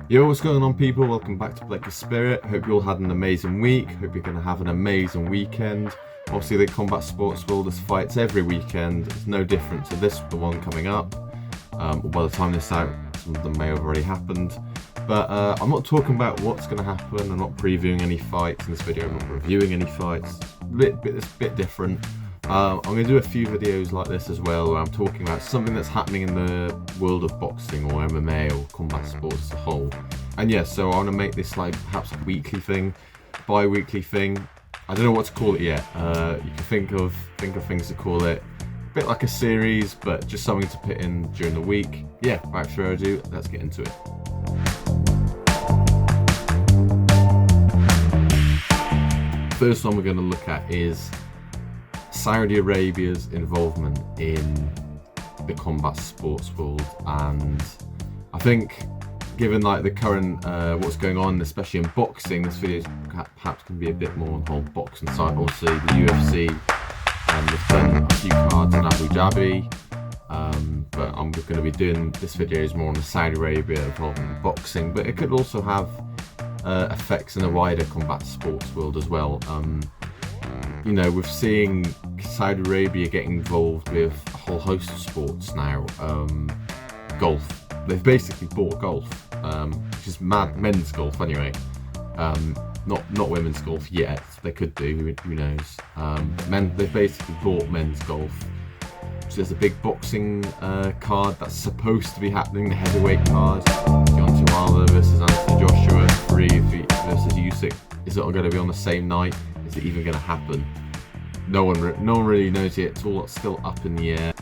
Yo, what's going on, people? Welcome back to Blakeway Spirit. Hope you all had an amazing week. Hope you're going to have an amazing weekend. Obviously, the combat sports world has fights every weekend. It's no different to this, the one coming up. By the time this out, some of them may have already happened. But I'm not talking about what's going to happen. I'm not previewing any fights in this video. I'm not reviewing any fights. It's a bit different. I'm going to do a few videos like this as well, where I'm talking about something that's happening in the world of boxing or MMA or combat sports as a whole. And yeah, so I want to make this like perhaps a weekly thing, bi-weekly thing. I don't know what to call it yet. You can think of things to call it. A bit like a series, but just something to put in during the week. Yeah, without further ado, let's get into it. First one we're going to look at is Saudi Arabia's involvement in the combat sports world, and I think given like the current what's going on, especially in boxing, this video is perhaps going to be a bit more on the whole boxing side. Obviously the UFC they've done a few cards in Abu Dhabi, but I'm going to be doing this video is more on the Saudi Arabia involvement in boxing, but it could also have effects in the wider combat sports world as well. You know, we're seeing Saudi Arabia get involved with a whole host of sports now. Golf. They've basically bought golf, which is mad. Men's golf, anyway. Not women's golf yet. They could do. Who knows? They've basically bought men's golf. So there's a big boxing card that's supposed to be happening. The heavyweight card. Deontay Wilder versus Anthony Joshua. 3 versus Usyk. Is it all going to be on the same night? Is it even going to happen? No one really knows yet. It's all still up in the air.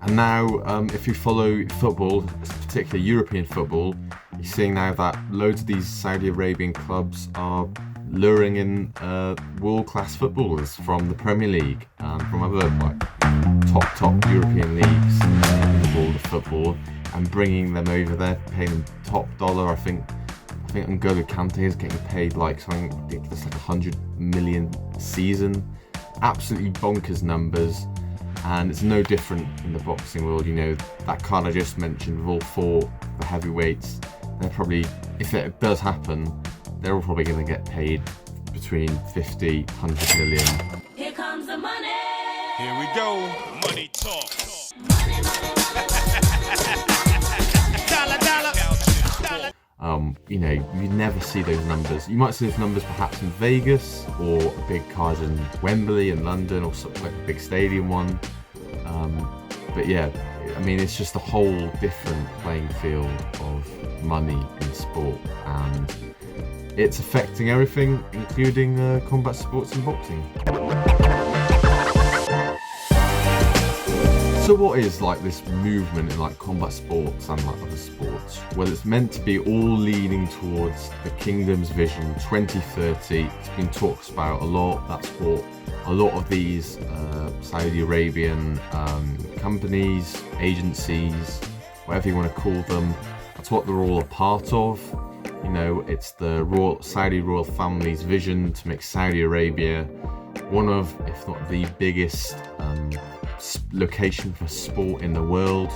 And now, if you follow football, particularly European football, you're seeing now that loads of these Saudi Arabian clubs are luring in world-class footballers from the Premier League and from other like top European leagues in the world of football, and bringing them over there, paying them top dollar. I think N'Golo Kante is getting paid like something ridiculous, like 100 million a season. Absolutely bonkers numbers. And it's no different in the boxing world. You know, that card I just mentioned with all 4 the heavyweights, they're probably, if it does happen, they're all probably going to get paid between 50, 100 million. Here comes the money. Here we go. Money talk. You know, you never see those numbers. You might see those numbers perhaps in Vegas or a big card in Wembley in London or something like a big stadium one. But yeah, I mean, it's just a whole different playing field of money in sport, and it's affecting everything, including combat sports and boxing. So what is like this movement in like combat sports and like other sports? Well, it's meant to be all leading towards the Kingdom's Vision 2030. It's been talked about a lot. That's what a lot of these Saudi Arabian companies, agencies, whatever you want to call them, that's what they're all a part of. You know, it's the Saudi royal family's vision to make Saudi Arabia one of, if not the biggest location for sport in the world.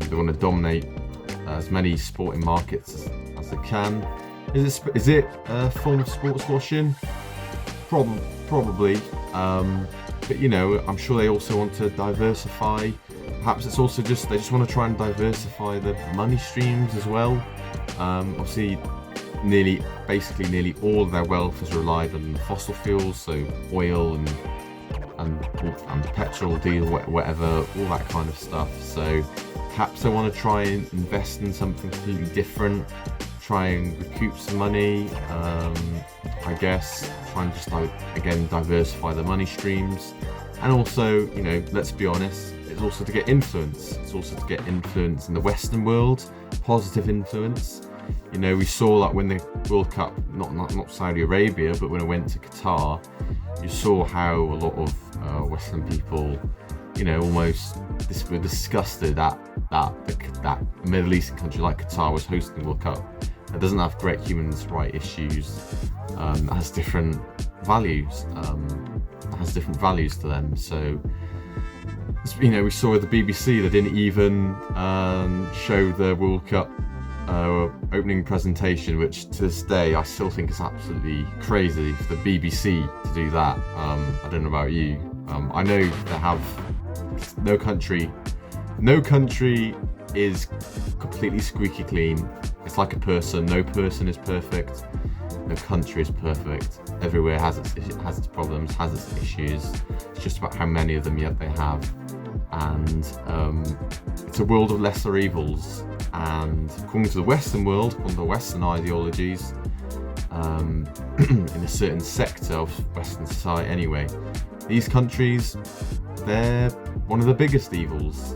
They want to dominate as many sporting markets as they can. Is it a form of sports washing? Probably. But you know, I'm sure they also want to diversify. Perhaps it's also they just want to try and diversify the money streams as well. Obviously, nearly all of their wealth is relied on fossil fuels, so oil and petrol, diesel, whatever, all that kind of stuff. So perhaps they want to try and invest in something completely different, try and recoup some money. I guess try and just like again diversify the money streams, and also, you know, let's be honest, it's also to get influence. It's also to get influence in the Western world, positive influence. You know, we saw that when the World Cup, not Saudi Arabia, but when it went to Qatar, you saw how a lot of Western people, you know, almost were disgusted that Middle Eastern country like Qatar was hosting the World Cup. It doesn't have great human rights issues. It has different values. It has different values to them. So we saw with the BBC, they didn't even show the World Cup opening presentation, which to this day I still think is absolutely crazy for the BBC to do that. I don't know about you. I know they have no country is completely squeaky clean. It's like a person. No person is perfect. No country is perfect. Everywhere has its problems, has its issues. It's just about how many of them yet they have. And it's a world of lesser evils. And according to the Western world, according to Western ideologies, in a certain sector of Western society anyway, these countries, they're one of the biggest evils.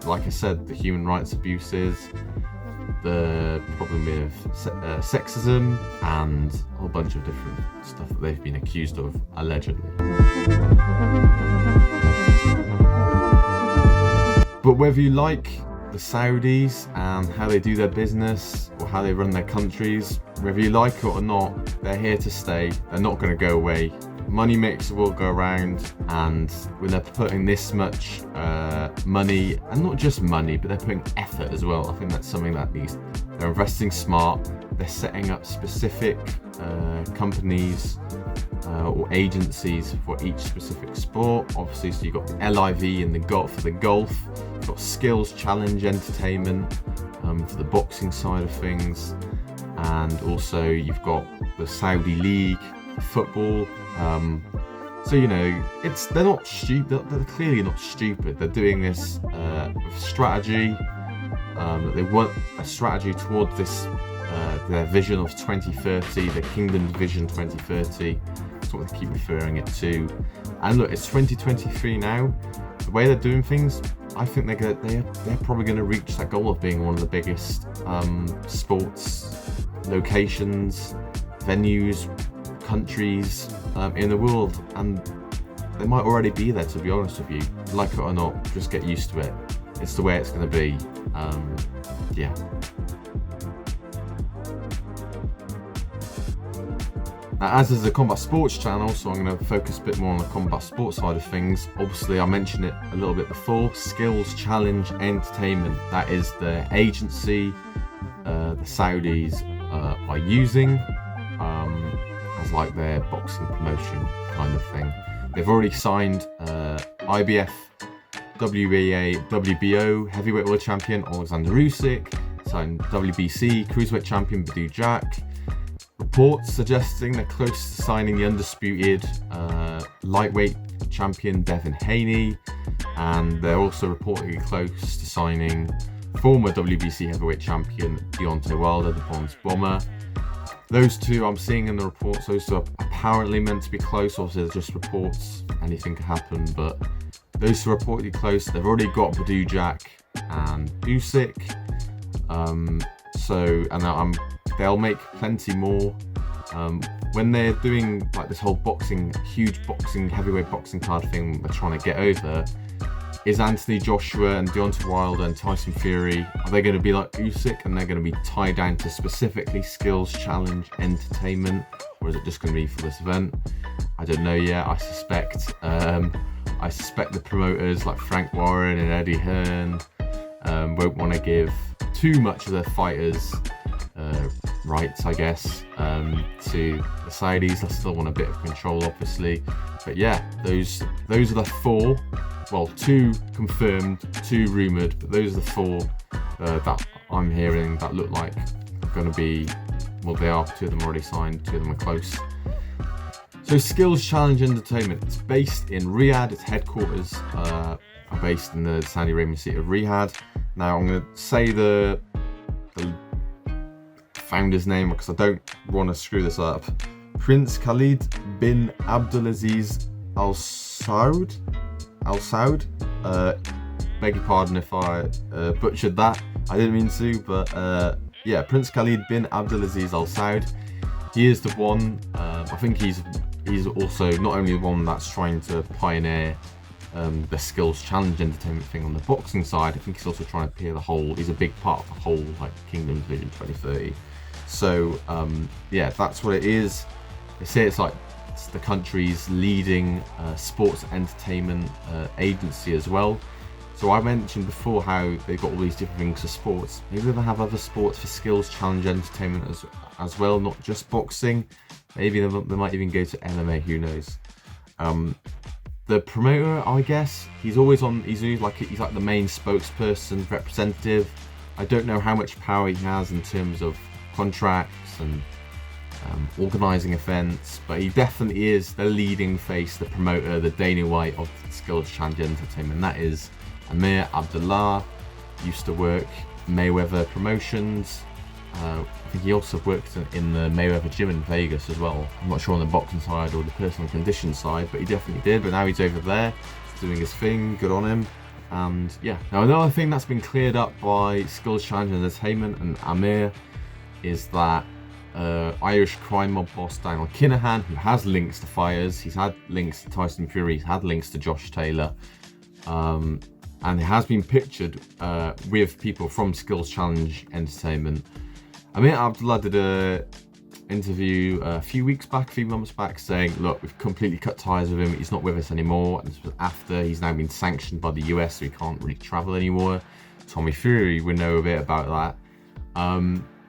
Like I said, the human rights abuses, the problem with sexism, and a whole bunch of different stuff that they've been accused of, allegedly. But whether you like the Saudis and how they do their business or how they run their countries, whether you like it or not, they're here to stay. They're not going to go away. Money makes the world go around, and when they're putting this much money, and not just money, but they're putting effort as well, I think that's something that they're investing smart. They're setting up specific companies or agencies for each specific sport. Obviously, so you've got the LIV in the golf for the golf. You've got Skills Challenge Entertainment for the boxing side of things, and also you've got the Saudi League for football. So they're not stupid. They're clearly not stupid. They're doing this with strategy. That they want a strategy towards this their vision of 2030, the Kingdom's Vision 2030. That's what they keep referring it to. And look, it's 2023 now. The way they're doing things, I think they're probably going to reach that goal of being one of the biggest sports locations, venues, countries in the world, and they might already be there, to be honest with you. Like it or not, just get used to it. It's the way it's going to be. Yeah. Now, as is a combat sports channel, so I'm going to focus a bit more on the combat sports side of things. Obviously, I mentioned it a little bit before. Skills Challenge Entertainment. That is the agency the Saudis are using as like their boxing promotion kind of thing. They've already signed IBF, WBA, WBO heavyweight world champion Alexander Usyk, signed WBC cruiserweight champion Badou Jack. Reports suggesting they're close to signing the undisputed lightweight champion Devin Haney, and they're also reportedly close to signing former WBC heavyweight champion Deontay Wilder, the Bronze Bomber. Those two I'm seeing in the reports, those two are apparently meant to be close. Obviously, they're just reports, anything can happen, but those two are reportedly close. They've already got Badou Jack and Usyk, they'll make plenty more. When they're doing like this whole boxing, huge boxing, heavyweight boxing card thing they're trying to get over, is Anthony Joshua and Deontay Wilder and Tyson Fury, are they going to be like Usyk and they're going to be tied down to specifically Skills Challenge Entertainment, or is it just going to be for this event? I don't know yet. I suspect the promoters like Frank Warren and Eddie Hearn won't want to give too much of their fighters' rights, I guess, to the Saudis. They still want a bit of control, obviously. But yeah, those are the four. Well, 2 confirmed, 2 rumoured, but those are the 4 that I'm hearing that look like going to be, well, they are. 2 of them already signed, 2 of them are close. So Skills Challenge Entertainment, it's based in Riyadh. Its headquarters are based in the Saudi Arabian city of Riyadh. Now I'm going to say the founder's name because I don't want to screw this up. Prince Khalid bin Abdulaziz Al Saud. Beg your pardon if I butchered that. I didn't mean to, but yeah, Prince Khalid bin Abdulaziz Al Saud. He is the one. I think he's also not only the one that's trying to pioneer the Skills Challenge Entertainment thing on the boxing side. I think he's also trying to appear the whole. He's a big part of the whole like Kingdom's Vision 2030. So yeah, that's what it is. They say it's like the country's leading sports entertainment agency as well. So I mentioned before how they've got all these different things for sports. Maybe they'll have other sports for skills challenge entertainment as well, not just boxing. Maybe they might even go to MMA, who knows. The promoter, I guess, he's like the main spokesperson, representative. I don't know how much power he has in terms of contracts and organising events, but he definitely is the leading face, the promoter, the Dana White of skills challenge entertainment. That is Amir Abdullah. Used to work Mayweather Promotions. I think he also worked in the Mayweather gym in Vegas as well. I'm not sure on the boxing side or the personal condition side, but he definitely did. But now he's over there, he's doing his thing, good on him. And yeah, now another thing that's been cleared up by Skills Challenge Entertainment and Amir is that Irish crime mob boss Daniel Kinahan, who has links to fighters, he's had links to Tyson Fury, he's had links to Josh Taylor, and it has been pictured with people from Skills Challenge Entertainment. Amir Abdullah did a interview a few months back, saying, look, we've completely cut ties with him, he's not with us anymore. And this was after he's now been sanctioned by the US, so he can't really travel anymore. Tommy Fury would know a bit about that.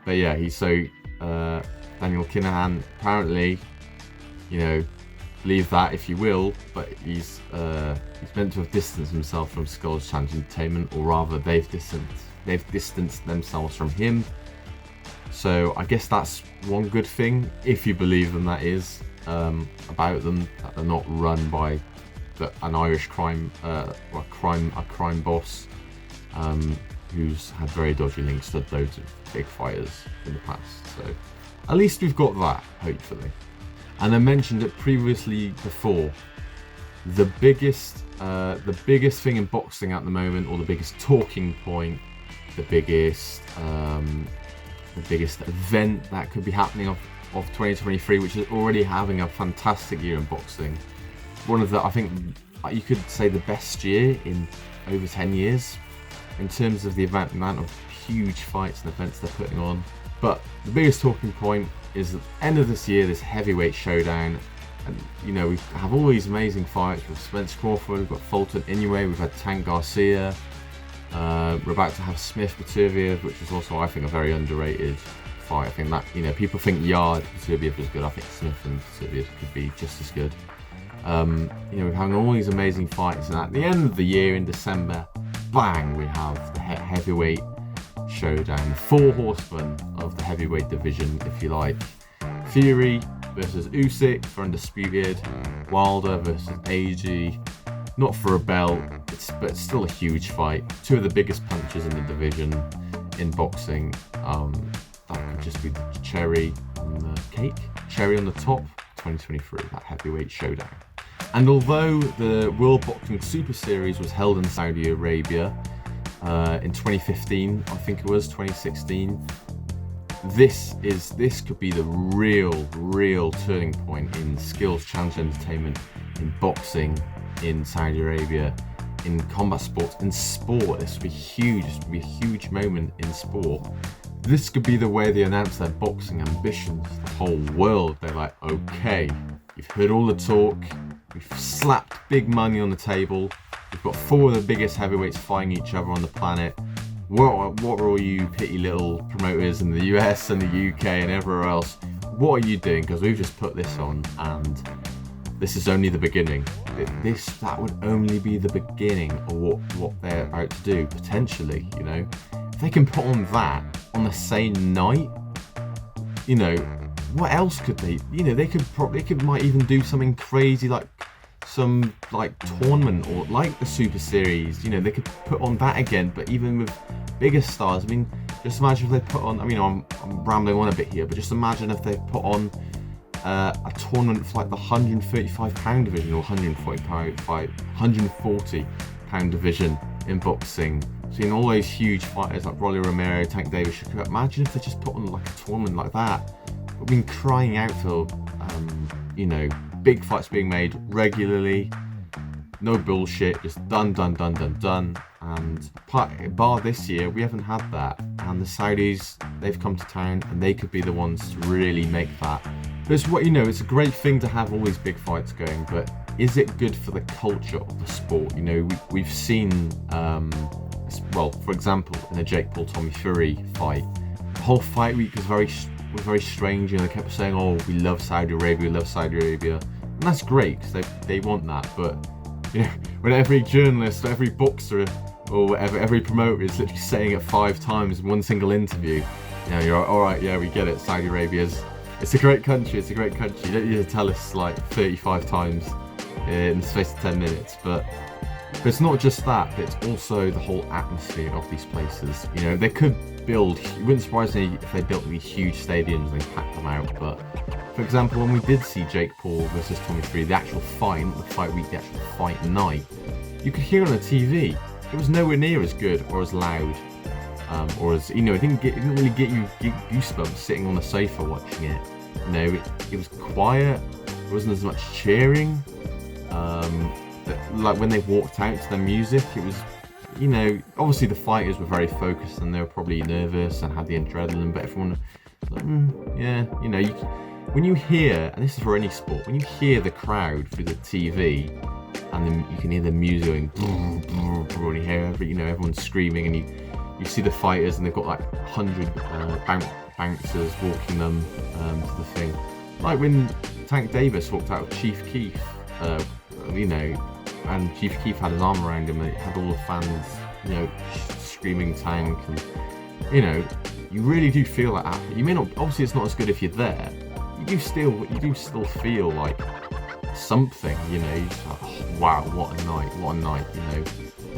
But yeah, Daniel Kinahan, apparently, believe that if you will, but he's meant to have distanced himself from Skills Challenge Entertainment, or rather they've distanced themselves from him. So I guess that's one good thing, if you believe them, that is, about them, that they're not run by an Irish crime boss who's had very dodgy links to loads of big fighters in the past. So at least we've got that, hopefully. And I mentioned it previously before, the biggest thing in boxing at the moment, or the biggest talking point, the biggest event that could be happening of 2023, which is already having a fantastic year in boxing. One of the, I think you could say, the best year in over 10 years in terms of the amount of huge fights and events they're putting on. But the biggest talking point is at the end of this year, this heavyweight showdown. And we have all these amazing fights with Spence Crawford, we've got Fulton Inoue, we've had Tank Garcia. We're about to have Smith Beterbiev, which is also, I think, a very underrated fight. I think that, people think Yard Beterbiev is good. I think Smith and Beterbiev could be just as good. We're having all these amazing fights, and at the end of the year in December, bang, we have the heavyweight showdown, the four horsemen of the heavyweight division, if you like. Fury versus Usyk for undisputed, Wilder versus AG, not for a belt, but it's still a huge fight. Two of the biggest punches in the division in boxing. That could just be the cherry on the cake, cherry on the top, 2023, that heavyweight showdown. And although the World Boxing Super Series was held in Saudi Arabia in 2015, I think it was 2016, this could be the real turning point in skills challenge entertainment, in boxing, in Saudi Arabia, in combat sports, in sport. This would be huge. This would be a huge moment in sport. This could be the way they announce their boxing ambitions to the whole world. They're like, okay, you've heard all the talk, we've slapped big money on the table, we've got four of the biggest heavyweights fighting each other on the planet. What are all you petty little promoters in the US and the UK and everywhere else? What are you doing? Because we've just put this on, and this is only the beginning. That would only be the beginning of what they're about to do, potentially, If they can put on that on the same night, what else could they, they might even do something crazy like some tournament, or like the Super Series, they could put on that again, but even with bigger stars. Just imagine if they put on, I'm rambling on a bit here, but just imagine if they put on a tournament for the 135 pound division, or 140 pound division in boxing. Seeing all those huge fighters like Rolly Romero, Tank Davis, Shakur. Imagine if they just put on a tournament like that. We've been crying out for, big fights being made regularly. No bullshit, just done. And bar this year, we haven't had that. And the Saudis, they've come to town, and they could be the ones to really make that But it's what, it's a great thing to have all these big fights going, but is it good for the culture of the sport? We've seen, well, for example, in the Jake Paul Tommy Fury fight, the whole fight week was very strange. They kept saying, "Oh, we love Saudi Arabia, we love Saudi Arabia," and that's great because they want that. But when every journalist, every boxer, or whatever, every promoter is literally saying it 5 times in one single interview, you're like, all right, yeah, we get it. Saudi Arabia's, it's a great country. It's a great country. You don't need to tell us like 35 times in the space of 10 minutes. But it's not just that. But it's also the whole atmosphere of these places. They could build. It wouldn't surprise me if they built these huge stadiums and they packed them out. But for example, when we did see Jake Paul versus Tommy Fury, the actual fight, not the fight week, the actual fight night, you could hear on the TV. It was nowhere near as good or as loud, or as it didn't really get you goosebumps sitting on the sofa watching it. It was quiet. There wasn't as much cheering. Like when they walked out to the music, it was, obviously the fighters were very focused and they were probably nervous and had the adrenaline, but everyone was like, yeah, when you hear, and this is for any sport, when you hear the crowd through the TV, and then you can hear the music going, and you hear everyone screaming, and you see the fighters, and they've got like 100 bouncers walking them to the thing. Like when Tank Davis walked out of Chief Keef, and Chief Keef had his arm around him, and it had all the fans, screaming Tank, and you really do feel like that. You may not, obviously, it's not as good if you're there. You do still feel like something, you're just like, oh, wow, what a night,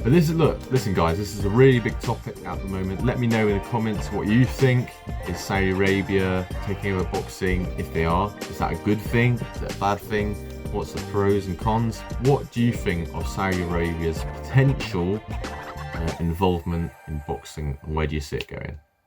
But listen guys, this is a really big topic at the moment. Let me know in the comments what you think. Is Saudi Arabia taking over boxing? If they are, is that a good thing? Is it a bad thing? What's the pros and cons? What do you think of Saudi Arabia's potential involvement in boxing, and where do you see it going?